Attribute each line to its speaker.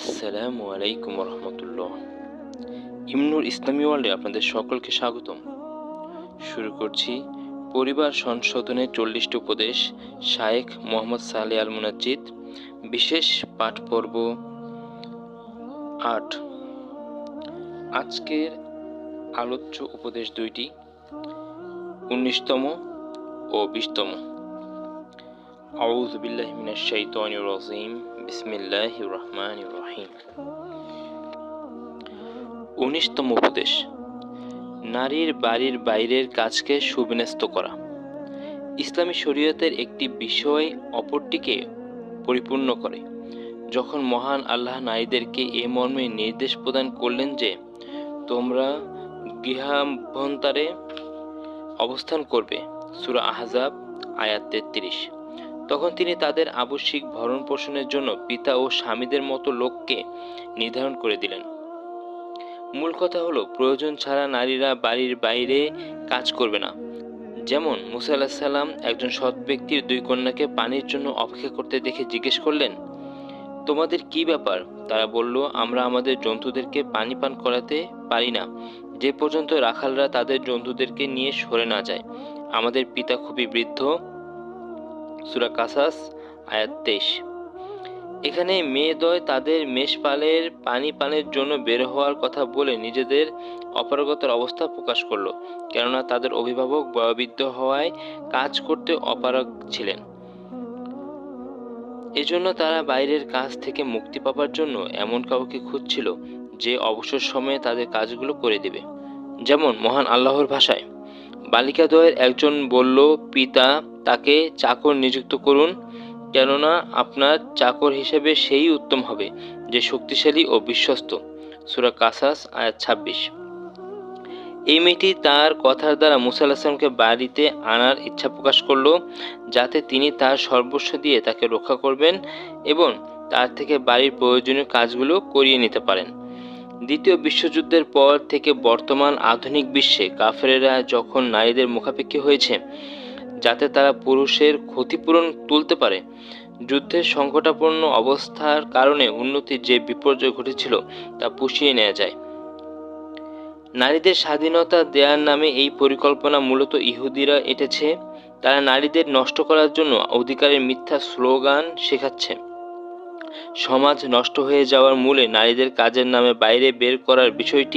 Speaker 1: আসসালামু আলাইকুম রহমতুল্লাহ। ইমনুর ইসলামী ওয়ার্ল্ডে আপনাদের সকলকে স্বাগতম। শুরু করছি পরিবার সংশোধনের 40টি উপদেশ, শায়েখ মোহাম্মদ সালেহ আল মুনাজ্জিদ, বিশেষ পাঠ পর্ব 8। আজকের আলোচ্য উপদেশ দুইটি, 19তম ও 20তম। আউযু বিল্লাহি মিনাশ শাইতানির রাজিম, বিসমিল্লাহির রহমানির রহিম। 19তম উপদেশ, নারীর বাড়ির বাইরের কাজকে সুবিন্যস্ত করা। ইসলামী শরীয়তের একটি বিষয় অপরটিকে পরিপূর্ণ করে। যখন মহান আল্লাহ নারীদেরকে এ মর্মে নির্দেশ প্রদান করলেন যে তোমরা গৃহাভ্যন্তরে অবস্থান করবে, সূরা আহজাব আয়াত 33, তখন তিনি তাদের আবশ্যিক ভরণ পোষণের জন্য পিতা ও স্বামীদের মতো লোককে নির্ধারণ করে দিলেন। মূল কথা হলো, প্রয়োজন ছাড়া নারীরা বাড়ির বাইরে কাজ করবে না। যেমন মুসা আলাইহিস সালাম একজন সৎ ব্যক্তির 2 কন্যাকে পানির জন্য অপেক্ষা করতে দেখে জিজ্ঞেস করলেন, তোমাদের কি ব্যাপার? তারা বলল, আমরা আমাদের জন্তুদেরকে পানি পান করাতে পারি না যে পর্যন্ত রাখালরা তাদের জন্তুদেরকে নিয়ে সরে না যায়। আমাদের পিতা খুবই বৃদ্ধ, সূরা কাসাস আয়াত 23। এখানে মেয়েদ্বয় তাদের মেষপালের পানি পানের জন্য বের হওয়ার কথা বলে নিজেদের অপারগতার অবস্থা প্রকাশ করল, কেননা তাদের অভিভাবক বয়োবৃদ্ধ হওয়ায় কাজ করতে অপারগ ছিলেন। এজন্য তারা বাইরের কাজ থেকে মুক্তি পাবার জন্য এমন কাউকে খুঁজছিল যে অবসর সময়ে তাদের কাজগুলো করে দেবে। যেমন মহান আল্লাহর ভাষায়, বালিকাদ্বয়ের একজন বলল, পিতা তাকে চাকর নিযুক্ত করুন, কেননা আপনার চাকর হিসেবে সেই উত্তম হবে যে শক্তিশালী ও বিশ্বস্ত, সূরা কাসাস আয়াত 26। এই মেয়েটি তার কথার দ্বারা মুসা আলাইহিস সালামকে বাড়িতে আনার ইচ্ছা প্রকাশ করল, যাতে তিনি তার সর্বস্ব দিয়ে তাকে রক্ষা করবেন এবং তার থেকে বাড়ির প্রয়োজনীয় কাজগুলো করিয়ে নিতে পারেন। দ্বিতীয় বিশ্বযুদ্ধের পর থেকে বর্তমান আধুনিক বিশ্বে কাফেরেরা যখন নারীদের মুখাপেক্ষী হয়েছে যাতে তারা পুরুষের ক্ষতিপূরণ তুলতে পারে, যুদ্ধের সংকটাপন্ন অবস্থার কারণে উন্নতির যে বিপর্যয় ঘটেছিল তা পুষিয়ে নেওয়া যায়। নারীদের স্বাধীনতা দেওয়ার নামে এই পরিকল্পনা মূলত ইহুদিরা এঁটেছে। তারা নারীদের নষ্ট করার জন্য অধিকারের মিথ্যা স্লোগান শেখাচ্ছে। সমাজ নষ্ট হয়ে যাওয়ার মূলে নারীদের কাজের নামে বাইরে বের করার বিষয়টি